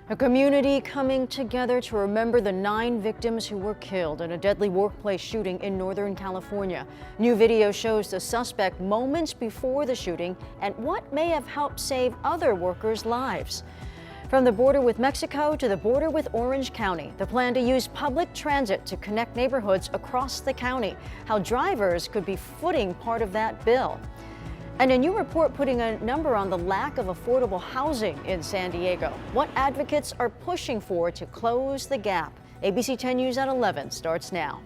A community coming together to remember the 9 victims who were killed in a deadly workplace shooting in Northern California. New video shows the suspect moments before the shooting and what may have helped save other workers' lives. From the border with Mexico to the border with Orange County, the plan to use public transit to connect neighborhoods across the county, how drivers could be footing part of that bill. And a new report putting a number on the lack of affordable housing in San Diego. What advocates are pushing for to close the gap. ABC 10 News at 11 starts now.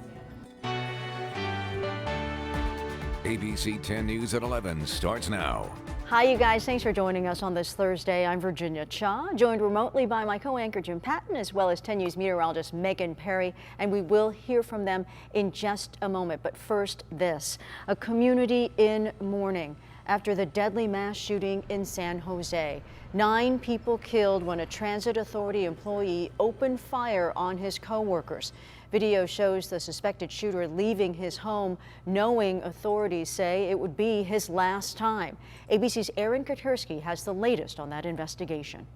ABC 10 News at 11 starts now. Hi, you guys. Thanks for joining us on this Thursday. I'm Virginia Cha, joined remotely by my co-anchor Jim Patton, as well as 10 News meteorologist Megan Perry, and we will hear from them in just a moment. But first, this. A community in mourning after the deadly mass shooting in San Jose. 9 people killed when a transit authority employee opened fire on his co-workers. Video shows the suspected shooter leaving his home, knowing authorities say it would be his last time. ABC's Aaron Katersky has the latest on that investigation.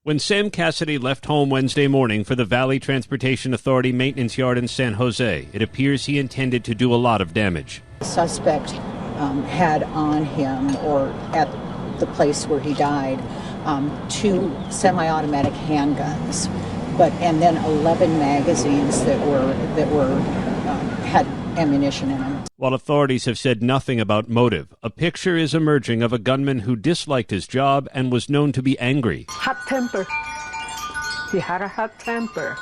When Sam Cassidy left home Wednesday morning for the Valley Transportation Authority maintenance yard in San Jose, it appears he intended to do a lot of damage. The suspect had on him, or at the place where he died, 2 semi-automatic handguns, and then 11 magazines that had ammunition in them. While authorities have said nothing about motive, a picture is emerging of a gunman who disliked his job and was known to be angry. Hot temper. He had a hot temper.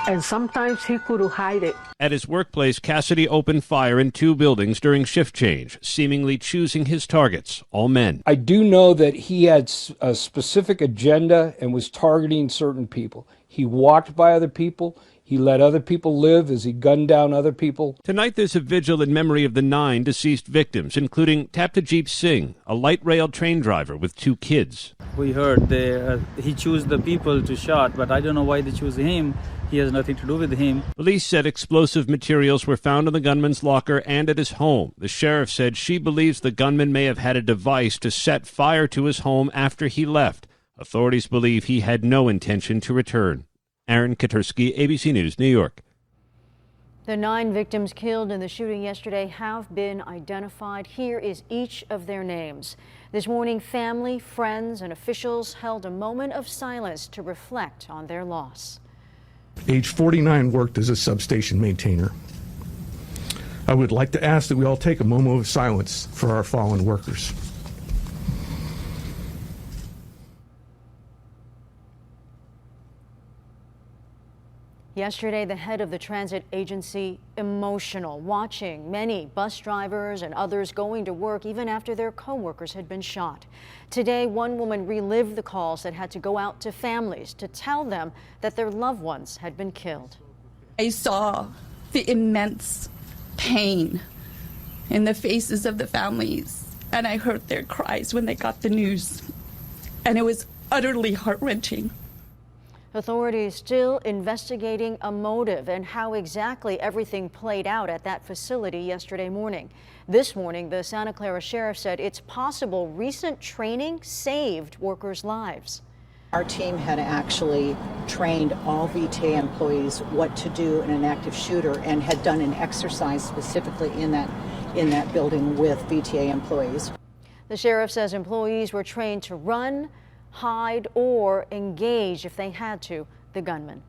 And sometimes he could hide it. At his workplace, Cassidy opened fire in 2 buildings during shift change, seemingly choosing his targets, all men. I do know that he had a specific agenda and was targeting certain people. He walked by other people. He let other people live as he gunned down other people. Tonight there's a vigil in memory of the 9 deceased victims, including Taptajit Singh, a light rail train driver with 2 kids. We heard he chose the people to shot, but I don't know why they chose him. He has nothing to do with him. Police said explosive materials were found in the gunman's locker and at his home. The sheriff said she believes the gunman may have had a device to set fire to his home after he left. Authorities believe he had no intention to return. Aaron Katersky, ABC News, New York. The 9 victims killed in the shooting yesterday have been identified. Here is each of their names. This morning, family, friends, and officials held a moment of silence to reflect on their loss. Age 49, worked as a substation maintainer. I would like to ask that we all take a moment of silence for our fallen workers. Yesterday, the head of the transit agency emotional, watching many bus drivers and others going to work even after their co-workers had been shot. Today, one woman relived the calls that had to go out to families to tell them that their loved ones had been killed. I saw the immense pain in the faces of the families, and I heard their cries when they got the news, and it was utterly heart-wrenching. Authorities still investigating a motive and how exactly everything played out at that facility yesterday morning. This morning, the Santa Clara Sheriff said it's possible recent training saved workers' lives. Our team had actually trained all VTA employees what to do in an active shooter and had done an exercise specifically in that building with VTA employees. The sheriff says employees were trained to run, hide, or engage, if they had to, the gunman.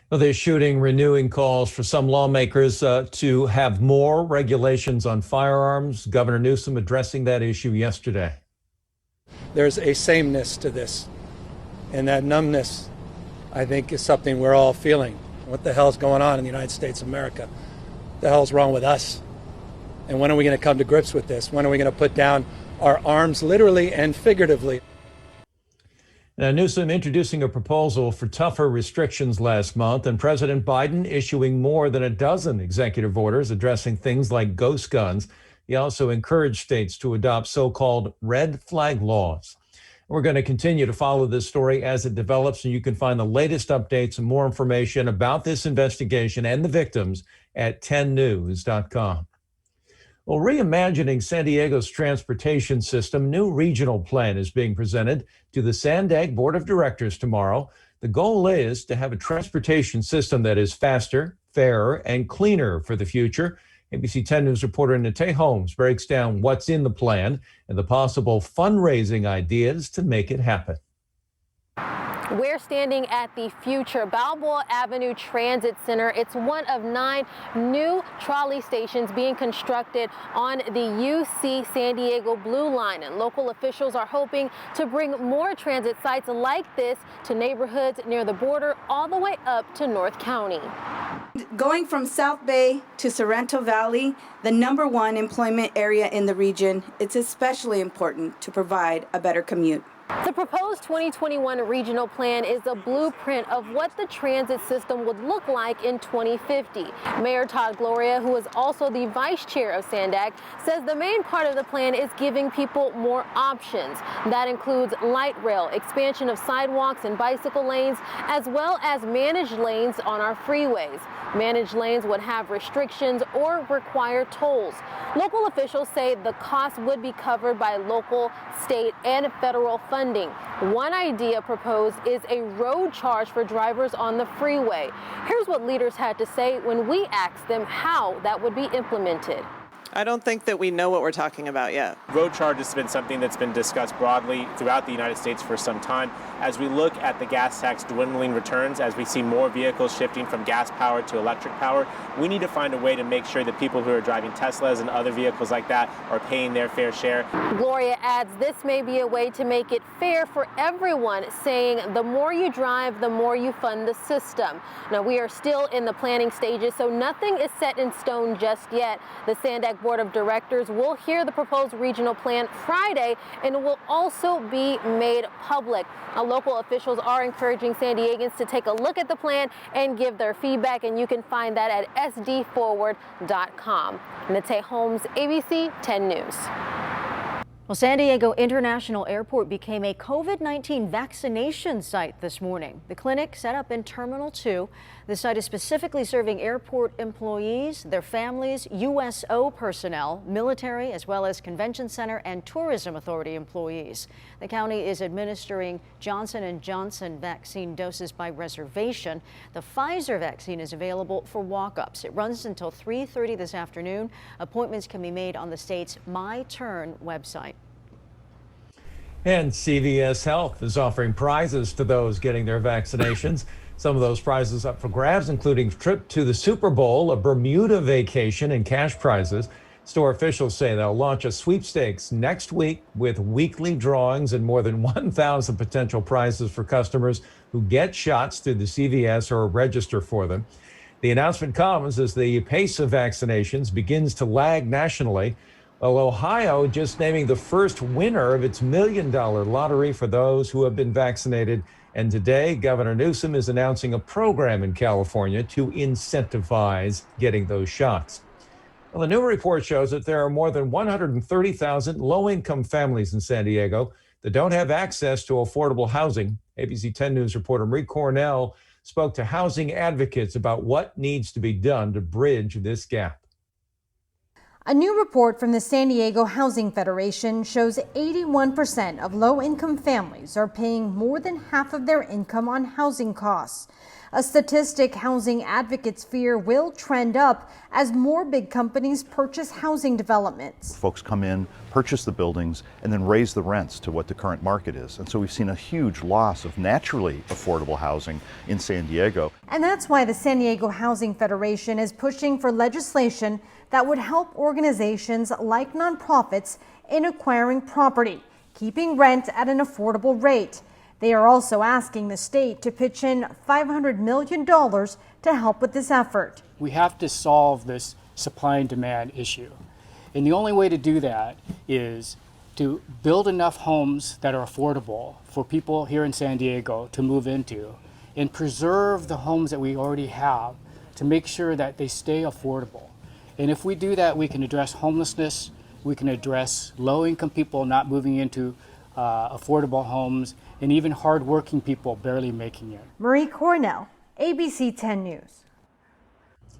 Well, this shooting renewing calls for some lawmakers to have more regulations on firearms. Governor Newsom addressing that issue yesterday. There's a sameness to this, and that numbness, I think, is something we're all feeling. What the hell's going on in the United States of America? What the hell's wrong with us? And when are we going to come to grips with this? When are we going to put down our arms, literally and figuratively? Now, Newsom introducing a proposal for tougher restrictions last month, and President Biden issuing more than a dozen executive orders addressing things like ghost guns. He also encouraged states to adopt so-called red flag laws. We're going to continue to follow this story as it develops, and you can find the latest updates and more information about this investigation and the victims at 10news.com. Well, reimagining San Diego's transportation system, new regional plan is being presented to the Sandag Board of Directors tomorrow. The goal is to have a transportation system that is faster, fairer, and cleaner for the future. ABC 10 News reporter Nate Holmes breaks down what's in the plan and the possible fundraising ideas to make it happen. We're standing at the future Balboa Avenue Transit Center. It's one of 9 new trolley stations being constructed on the UC San Diego Blue Line, and local officials are hoping to bring more transit sites like this to neighborhoods near the border all the way up to North County. Going from South Bay to Sorrento Valley, the #1 employment area in the region, it's especially important to provide a better commute. The proposed 2021 regional plan is a blueprint of what the transit system would look like in 2050. Mayor Todd Gloria, who is also the vice chair of Sandag, says the main part of the plan is giving people more options. That includes light rail, expansion of sidewalks and bicycle lanes, as well as managed lanes on our freeways. Managed lanes would have restrictions or require tolls. Local officials say the cost would be covered by local, state, and federal funding. One idea proposed is a road charge for drivers on the freeway. Here's what leaders had to say when we asked them how that would be implemented. I don't think that we know what we're talking about yet. Road charge has been something that's been discussed broadly throughout the United States for some time. As we look at the gas tax dwindling returns, as we see more vehicles shifting from gas power to electric power, we need to find a way to make sure that people who are driving Teslas and other vehicles like that are paying their fair share. Gloria adds this may be a way to make it fair for everyone, saying the more you drive, the more you fund the system. Now, we are still in the planning stages, so nothing is set in stone just yet. The Sandag Board of Directors will hear the proposed regional plan Friday, and it will also be made public. Now, local officials are encouraging San Diegans to take a look at the plan and give their feedback, and you can find that at sdforward.com. Nate Holmes, ABC 10 News. Well, San Diego International Airport became a COVID-19 vaccination site this morning. The clinic set up in Terminal 2. The site is specifically serving airport employees, their families, USO personnel, military, as well as Convention Center and Tourism Authority employees. The county is administering Johnson & Johnson vaccine doses by reservation. The Pfizer vaccine is available for walk-ups. It runs until 3:30 this afternoon. Appointments can be made on the state's My Turn website. And CVS Health is offering prizes to those getting their vaccinations. Some of those prizes up for grabs, including a trip to the Super Bowl, a Bermuda vacation, and cash prizes. Store officials say they'll launch a sweepstakes next week with weekly drawings and more than 1,000 potential prizes for customers who get shots through the CVS or register for them. The announcement comes as the pace of vaccinations begins to lag nationally. Well, Ohio just naming the first winner of its $1 million lottery for those who have been vaccinated. And today, Governor Newsom is announcing a program in California to incentivize getting those shots. Well, the new report shows that there are more than 130,000 low-income families in San Diego that don't have access to affordable housing. ABC 10 News reporter Marie Cornell spoke to housing advocates about what needs to be done to bridge this gap. A new report from the San Diego Housing Federation shows 81% of low-income families are paying more than half of their income on housing costs. A statistic housing advocates fear will trend up as more big companies purchase housing developments. Folks come in, purchase the buildings, and then raise the rents to what the current market is. And so we've seen a huge loss of naturally affordable housing in San Diego. And that's why the San Diego Housing Federation is pushing for legislation that would help organizations like nonprofits in acquiring property, keeping rent at an affordable rate. They are also asking the state to pitch in $500 million to help with this effort. We have to solve this supply and demand issue. And the only way to do that is to build enough homes that are affordable for people here in San Diego to move into, and preserve the homes that we already have to make sure that they stay affordable. And if we do that, we can address homelessness, we can address low-income people not moving into affordable homes, and even hard-working people barely making it. Marie Cornell, ABC 10 News.